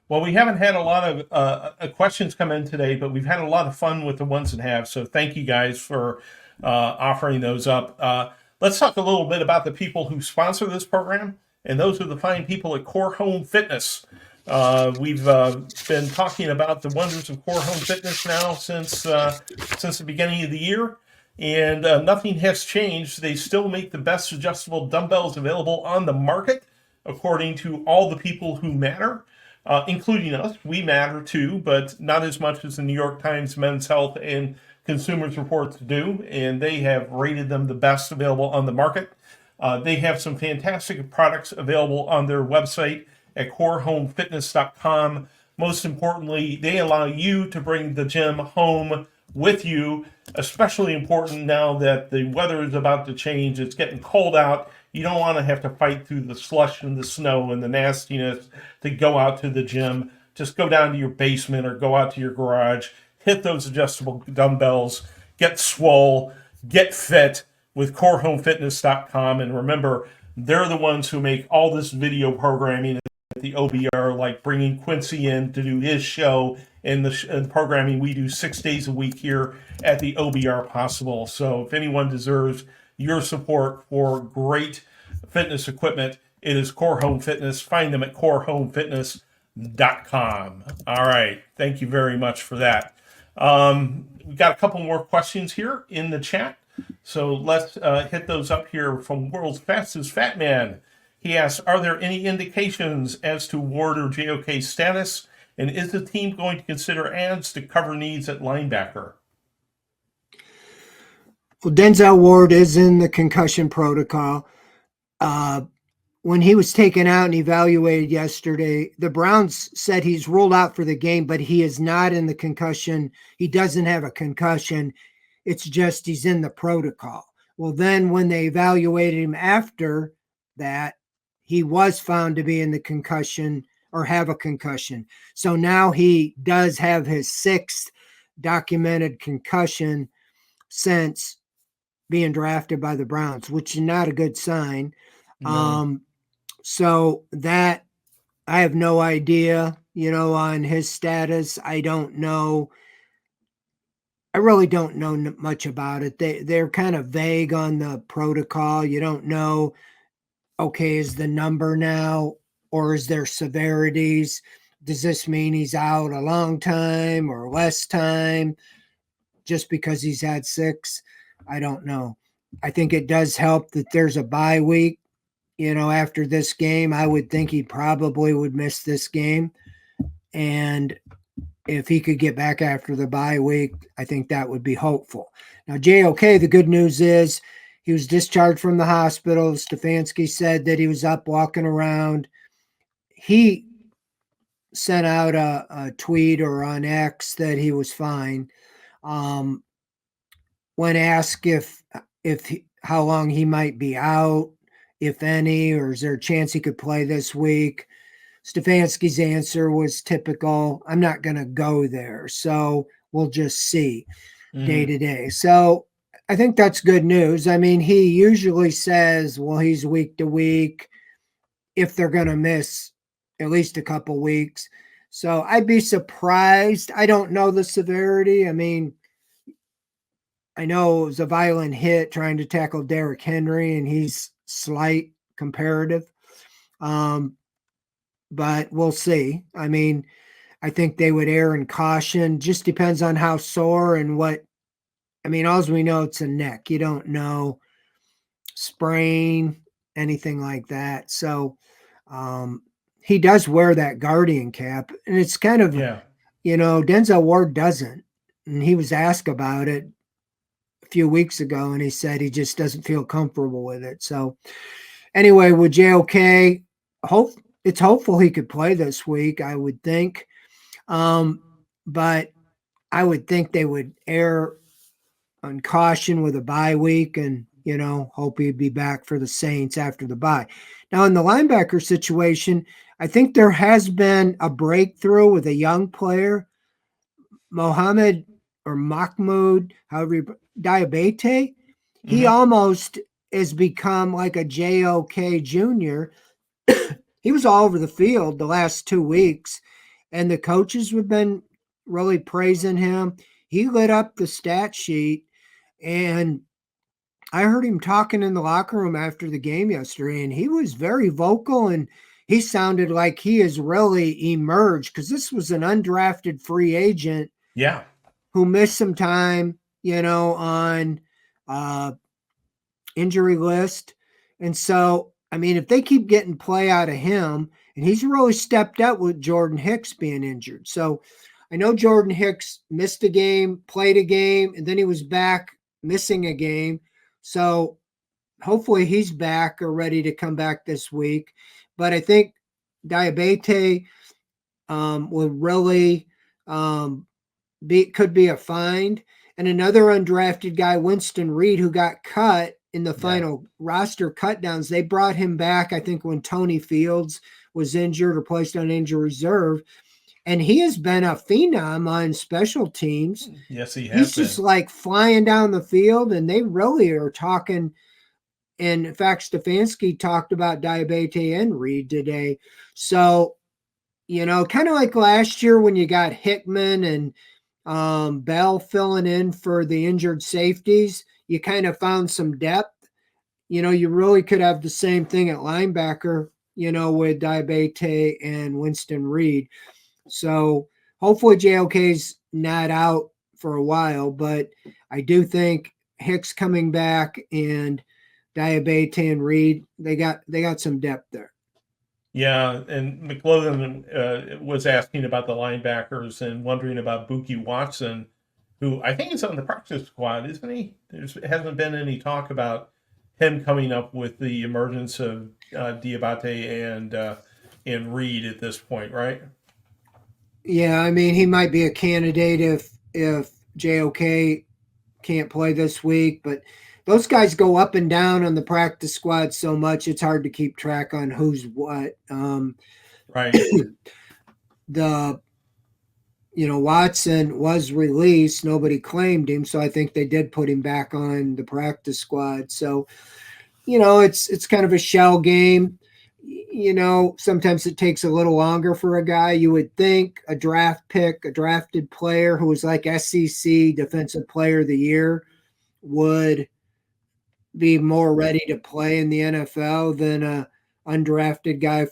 Well, we haven't had a lot of questions come in today, but we've had a lot of fun with the ones that have. So thank you guys for offering those up. Let's talk a little bit about the people who sponsor this program. And those are the fine people at Core Home Fitness. We've been talking about the wonders of Core Home Fitness now since the beginning of the year, and nothing has changed. They still make the best adjustable dumbbells available on the market, according to all the people who matter, including us. We matter too, but not as much as the New York Times Men's Health and Consumers Reports do, and they have rated them the best available on the market. They have some fantastic products available on their website at corehomefitness.com. Most importantly, they allow you to bring the gym home with you, especially important now that the weather is about to change. It's getting cold out. You don't want to have to fight through the slush and the snow and the nastiness to go out to the gym. Just go down to your basement or go out to your garage, hit those adjustable dumbbells, get swole, get fit with corehomefitness.com. And remember, they're the ones who make all this video programming at the OBR, like bringing Quincy in to do his show and the programming we do 6 days a week here at the OBR possible. So if anyone deserves your support for great fitness equipment, it is Core Home Fitness. Find them at corehomefitness.com. All right. Thank you very much for that. We've got a couple more questions here in the chat. So let's hit those up here from World's Fastest Fat Man. He asks, are there any indications as to Ward or JOK's status? And is the team going to consider ads to cover needs at linebacker? Well, Denzel Ward is in the concussion protocol. When he was taken out and evaluated yesterday, the Browns said he's ruled out for the game, but he is not in the concussion. He doesn't have a concussion. It's just he's in the protocol. Well, then when they evaluated him after that, he was found to be in the concussion or have a concussion. So now he does have his 6th documented concussion since being drafted by the Browns, which is not a good sign. No. So that I have no idea, on his status. I don't know. I really don't know much about it. They're kind of vague on the protocol. You don't know, okay, is the number now or is there severities? Does this mean he's out a long time or less time just because he's had 6? I don't know. I think it does help that there's a bye week. After this game, I would think he probably would miss this game. And if he could get back after the bye week, I think that would be hopeful. Now, JOK, the good news is he was discharged from the hospital. Stefanski said that he was up walking around. He sent out a tweet or on X that he was fine. When asked how long he might be out, if any, or is there a chance he could play this week, Stefanski's answer was typical. I'm not going to go there. So we'll just see day to day. So I think that's good news. I mean, he usually says, well, he's week to week if they're going to miss at least a couple weeks. So I'd be surprised. I don't know the severity. I mean, I know it was a violent hit trying to tackle Derrick Henry, and he's slight comparative. But we'll see. I mean, I think they would err in caution. Just depends on how sore and what. I mean, all we know, it's a neck. You don't know sprain, anything like that. So he does wear that Guardian cap, and it's kind of, Denzel Ward doesn't. And he was asked about it a few weeks ago, and he said he just doesn't feel comfortable with it. So anyway, with JOK, it's hopeful he could play this week, I would think. But I would think they would err on caution with a bye week and, hope he'd be back for the Saints after the bye. Now, in the linebacker situation, I think there has been a breakthrough with a young player, Mahmoud, however, Diabate. He almost has become like a JOK junior. He was all over the field the last 2 weeks, and the coaches have been really praising him. He lit up the stat sheet, and I heard him talking in the locker room after the game yesterday, and he was very vocal, and he sounded like he has really emerged because this was an undrafted free agent Yeah. who missed some time, on uh, injury list. And so, I mean, if they keep getting play out of him, and he's really stepped up with Jordan Hicks being injured. So I know Jordan Hicks missed a game, played a game, and then he was back missing a game. So hopefully he's back or ready to come back this week. But I think Diabete will really could be a find. And another undrafted guy, Winston Reed, who got cut in the Yeah. final roster cutdowns. They brought him back, I think, when Tony Fields was injured or placed on injury reserve. And he has been a phenom on special teams. Yes, he has He's been. just like flying down the field, and they really are talking. And in fact, Stefanski talked about Diabete and Reed today. So, kind of like last year when you got Hickman and Bell filling in for the injured safeties, you kind of found some depth. You really could have the same thing at linebacker, with Diabete and Winston Reed. So hopefully JOK's not out for a while, but I do think Hicks coming back and Diabete and Reed, they got some depth there. Yeah, and McLovin was asking about the linebackers and wondering about Buki Watson, who I think is on the practice squad, isn't he? There hasn't been any talk about him coming up with the emergence of Diabate and Reed at this point, right? Yeah, I mean he might be a candidate if JOK can't play this week, but those guys go up and down on the practice squad so much it's hard to keep track on who's what. Right. The Watson was released, nobody claimed him, so I think they did put him back on the practice squad. So it's kind of a shell game. Sometimes it takes a little longer for a guy. You would think a draft pick, a drafted player who was like SEC Defensive Player of the Year would be more ready to play in the NFL than a undrafted guy,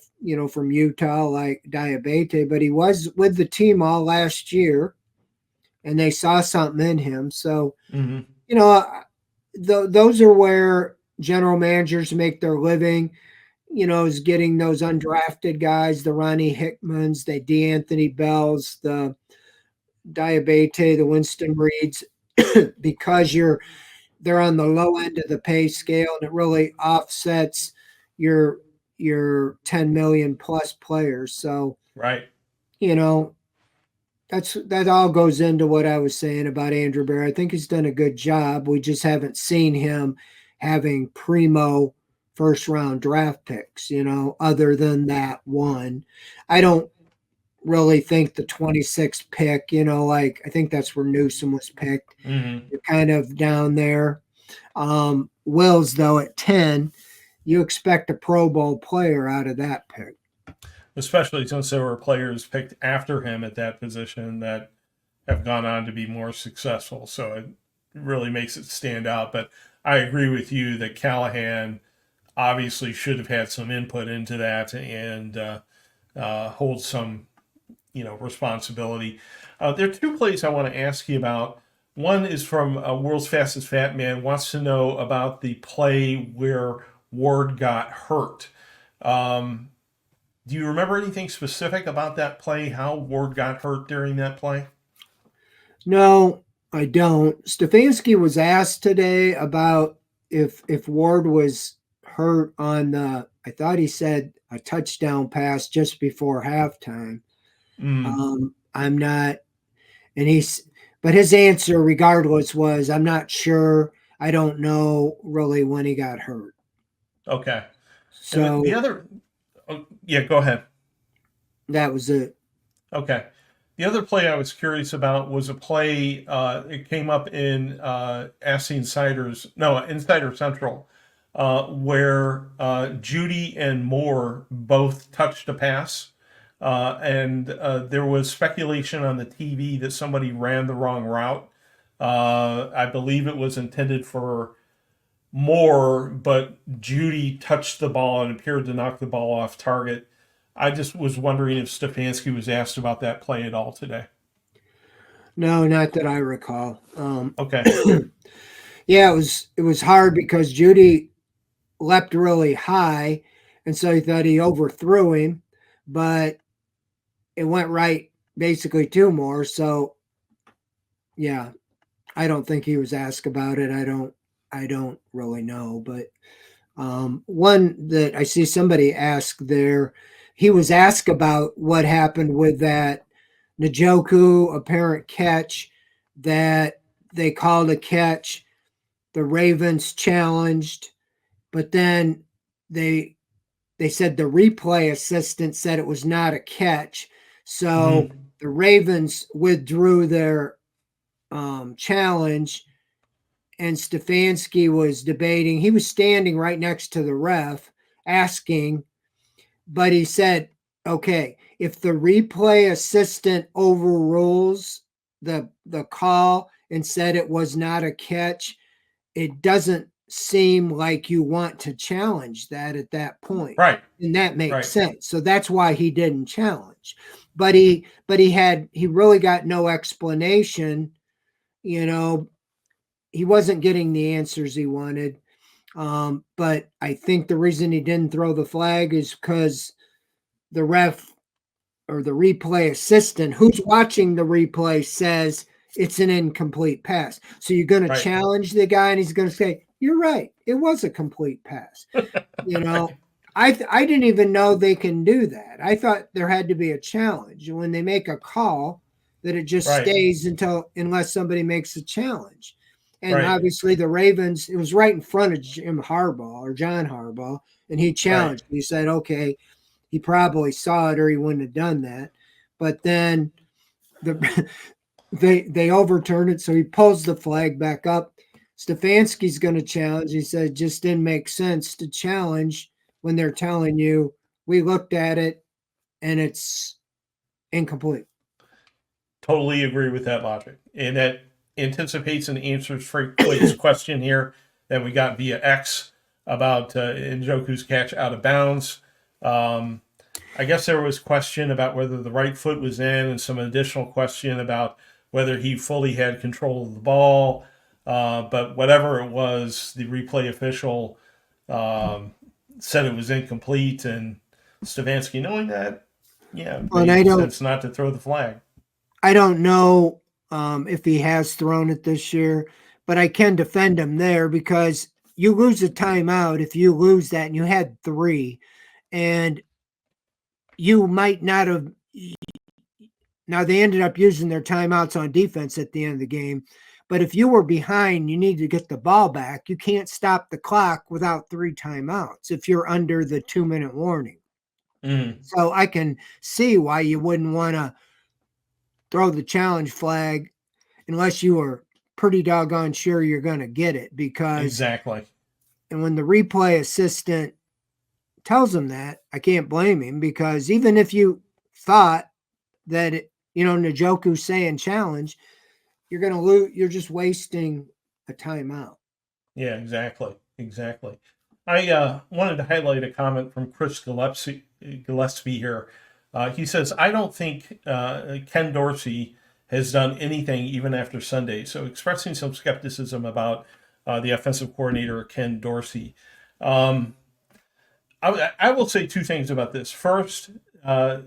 from Utah like Diabete. But he was with the team all last year, and they saw something in him. So, Mm-hmm. those are where general managers make their living. Is getting those undrafted guys, the Ronnie Hickmans, the D'Anthony Bells, the Diabete, the Winston Reeds, because they're on the low end of the pay scale, and it really offsets your 10 million plus players. So, Right. that all goes into what I was saying about Andrew Bear. I think he's done a good job. We just haven't seen him having primo first round draft picks, other than that one. I don't really think the 26th pick, like I think that's where Newsom was picked. Mm-hmm. You're kind of down there. Wills, though, at 10, you expect a Pro Bowl player out of that pick. Especially since there were players picked after him at that position that have gone on to be more successful. So it really makes it stand out. But I agree with you that Callahan obviously should have had some input into that and hold some, responsibility. There are two plays I want to ask you about. One is from World's Fastest Fat Man, wants to know about the play where Ward got hurt. Do you remember anything specific about that play, how Ward got hurt during that play? No, I don't. Stefanski was asked today about if Ward was hurt on I thought he said a touchdown pass just before halftime. Mm, I'm not, and but his answer regardless was, I'm not sure. I don't know really when he got hurt. okay. And the So other, oh, yeah, go ahead. that was it. Okay. The other play I was curious about was a play. It came up in Ask the Insiders, no, Insider Central, where Judy and Moore both touched a pass, and there was speculation on the TV that somebody ran the wrong route. I believe it was intended for Moore, but Judy touched the ball and appeared to knock the ball off target. I just was wondering if Stefanski was asked about that play at all today. No, not that I recall. Okay. Yeah, it was hard because Judy leapt really high, and so he thought he overthrew him, but it went right basically two more. So yeah, I don't think he was asked about it. I don't really know, but one that I see somebody ask there, he was asked about what happened with that Njoku apparent catch that they called a catch. The Ravens challenged, but then they they said the replay assistant said it was not a catch. So Mm-hmm. the Ravens withdrew their challenge, and Stefanski was debating. He was standing right next to the ref asking, but he said, okay, if the replay assistant overrules the call and said it was not a catch, it doesn't seem like you want to challenge that at that point. Right. And that makes Right. sense. So that's why he didn't challenge. But he really got no explanation, you know, he wasn't getting the answers he wanted. But I think the reason he didn't throw the flag is because the ref or the replay assistant who's watching the replay says it's an incomplete pass. So you're going to Right. challenge the guy and he's going to say, "You're right. It was a complete pass." You know, Right. I didn't even know they can do that. I thought there had to be a challenge when they make a call that it just Right. stays unless somebody makes a challenge. And Right. obviously the Ravens, it was right in front of Jim Harbaugh or John Harbaugh, and he Right. challenged. He said, "Okay, he probably saw it or he wouldn't have done that." But then the they overturned it, so he pulls the flag back up. Stefanski's going to challenge. He said it just didn't make sense to challenge when they're telling you we looked at it and it's incomplete. Totally agree with that logic. And that anticipates and answers Floyd's question here that we got via X about Njoku's catch out of bounds. Um, I guess there was question about whether the right foot was in, and some additional question about whether he fully had control of the ball. But whatever it was, the replay official um, said it was incomplete, and Stefanski, knowing that, yeah, And I made don't sense not to throw the flag. I don't know if he has thrown it this year, but I can defend him there because you lose a timeout if you lose that, and you had three, and you might not have. Now they ended up using their timeouts on defense at the end of the game. But if you were behind, you need to get the ball back. You can't stop the clock without three timeouts if you're under the 2-minute warning. Mm, So I can see why you wouldn't want to throw the challenge flag unless you were pretty doggone sure you're going to get it. exactly. And when the replay assistant tells him that, I can't blame him because even if you thought that, Njoku saying challenge, you're going to lose. You're just wasting a timeout. Yeah, exactly. Exactly. I wanted to highlight a comment from Chris Gillespie here. He says, I don't think Ken Dorsey has done anything even after Sunday. So expressing some skepticism about the offensive coordinator, Ken Dorsey. Um, I will say two things about this. First, uh,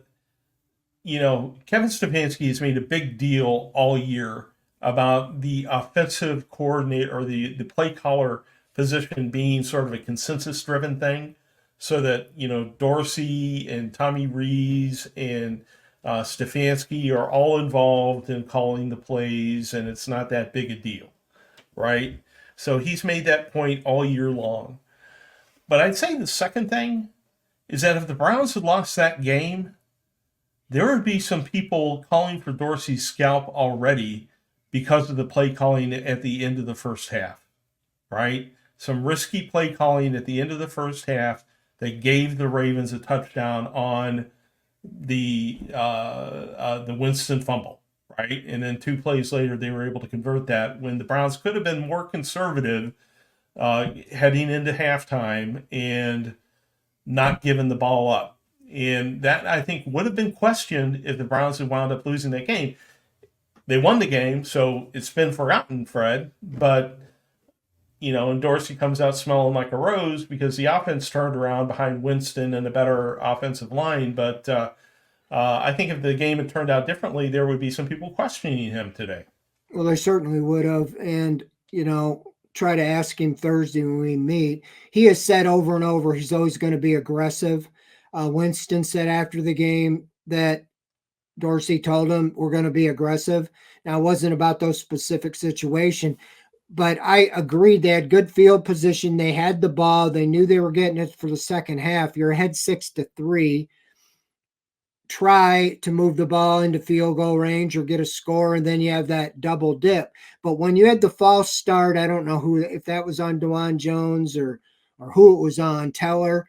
Kevin Stefanski has made a big deal all year about the offensive coordinator or the play caller position being sort of a consensus driven thing. So that, Dorsey and Tommy Rees and Stefanski are all involved in calling the plays, and it's not that big a deal, right? So he's made that point all year long. But I'd say the second thing is that if the Browns had lost that game, there would be some people calling for Dorsey's scalp already because of the play calling at the end of the first half, right? Some risky play calling at the end of the first half that gave the Ravens a touchdown on the Winston fumble, right? And then 2 plays later, they were able to convert that when the Browns could have been more conservative heading into halftime and not giving the ball up. And that, I think, would have been questioned if the Browns had wound up losing that game. They won the game, so it's been forgotten, Fred. But, and Dorsey comes out smelling like a rose because the offense turned around behind Winston and a better offensive line. But I think if the game had turned out differently, there would be some people questioning him today. Well, they certainly would have. And, try to ask him Thursday when we meet. He has said over and over he's always going to be aggressive. Winston said after the game that Dorsey told him we're going to be aggressive. Now, it wasn't about those specific situation, but I agreed they had good field position. They had the ball. They knew they were getting it for the second half. You're ahead 6-3. Try to move the ball into field goal range or get a score, and then you have that double dip. But when you had the false start, I don't know if that was on DeJuan Jones or who it was on, Teller,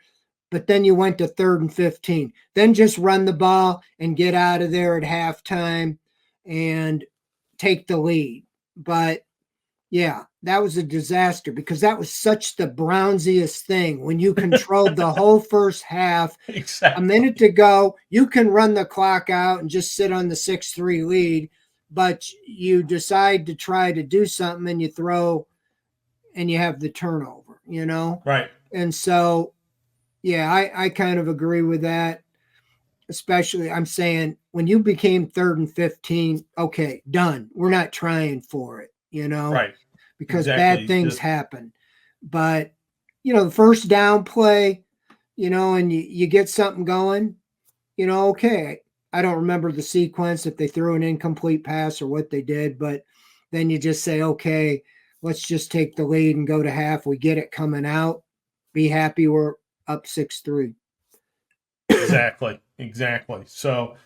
but then you went to 3rd and 15. Then just run the ball and get out of there at halftime and take the lead. But yeah, that was a disaster because that was such the Brownsiest thing. When you controlled the whole first half, Exactly. a minute to go, you can run the clock out and just sit on the 6-3 lead, but you decide to try to do something and you throw and you have the turnover, Right. And so, yeah, I kind of agree with that. Especially, I'm saying when you became 3rd and 15, okay, done. We're not trying for it, Right. because Exactly. bad things happen. But, the first down play, and you get something going, okay. I don't remember the sequence if they threw an incomplete pass or what they did, but then you just say, okay, let's just take the lead and go to half. We get it coming out. Be happy we're up 6-3. Exactly. So,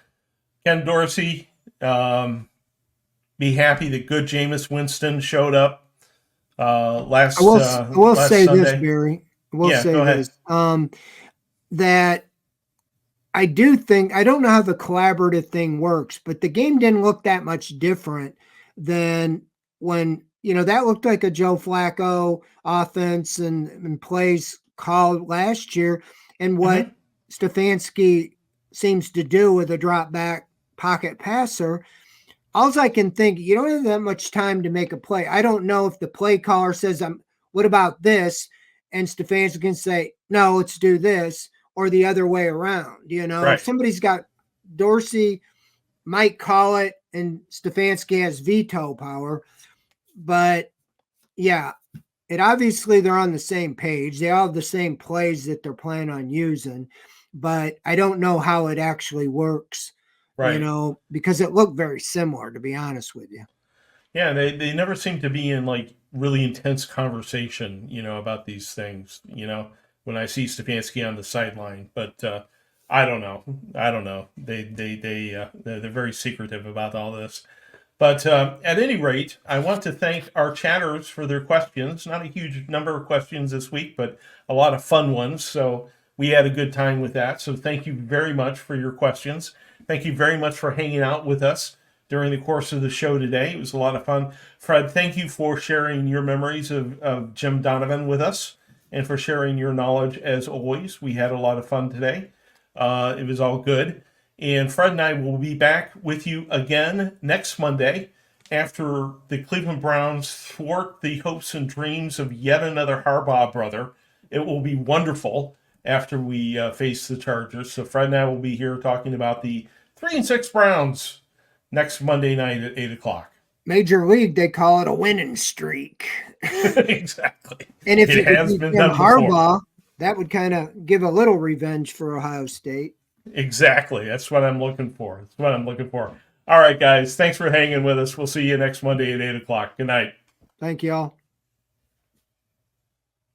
Ken Dorsey, be happy that good Jameis Winston showed up last. I will last say Sunday. this, Barry. I will say go this. ahead. That I do think, I don't know how the collaborative thing works, but the game didn't look that much different than when, that looked like a Joe Flacco offense and plays called last year. And what Stefanski seems to do with a drop back pocket passer, all I can think, you don't have that much time to make a play. I don't know if the play caller says, what about this? And Stefanski can say, no, let's do this, or the other way around. Right. If somebody's got Dorsey might call it and Stefanski has veto power. But yeah, it obviously they're on the same page. They all have the same plays that they're planning on using, but I don't know how it actually works. Right. Because it looked very similar, to be honest with you. Yeah, they never seem to be in like really intense conversation, about these things, when I see Stefanski on the sideline. But I don't know. They're very secretive about all this. But at any rate, I want to thank our chatters for their questions. Not a huge number of questions this week, but a lot of fun ones. So we had a good time with that. So thank you very much for your questions. Thank you very much for hanging out with us during the course of the show today. It was a lot of fun. Fred, thank you for sharing your memories of Jim Donovan with us and for sharing your knowledge as always. We had a lot of fun today. It was all good. And Fred and I will be back with you again next Monday after the Cleveland Browns thwart the hopes and dreams of yet another Harbaugh brother. It will be wonderful after we face the Chargers. So Fred and I will be here talking about the 3-6 Browns next Monday night at 8 o'clock. Major League, they call it a winning streak. Exactly. And if it has been done Harbaugh, before. That would kind of give a little revenge for Ohio State. Exactly. That's what I'm looking for. All right, guys. Thanks for hanging with us. We'll see you next Monday at 8 o'clock. Good night. Thank you all.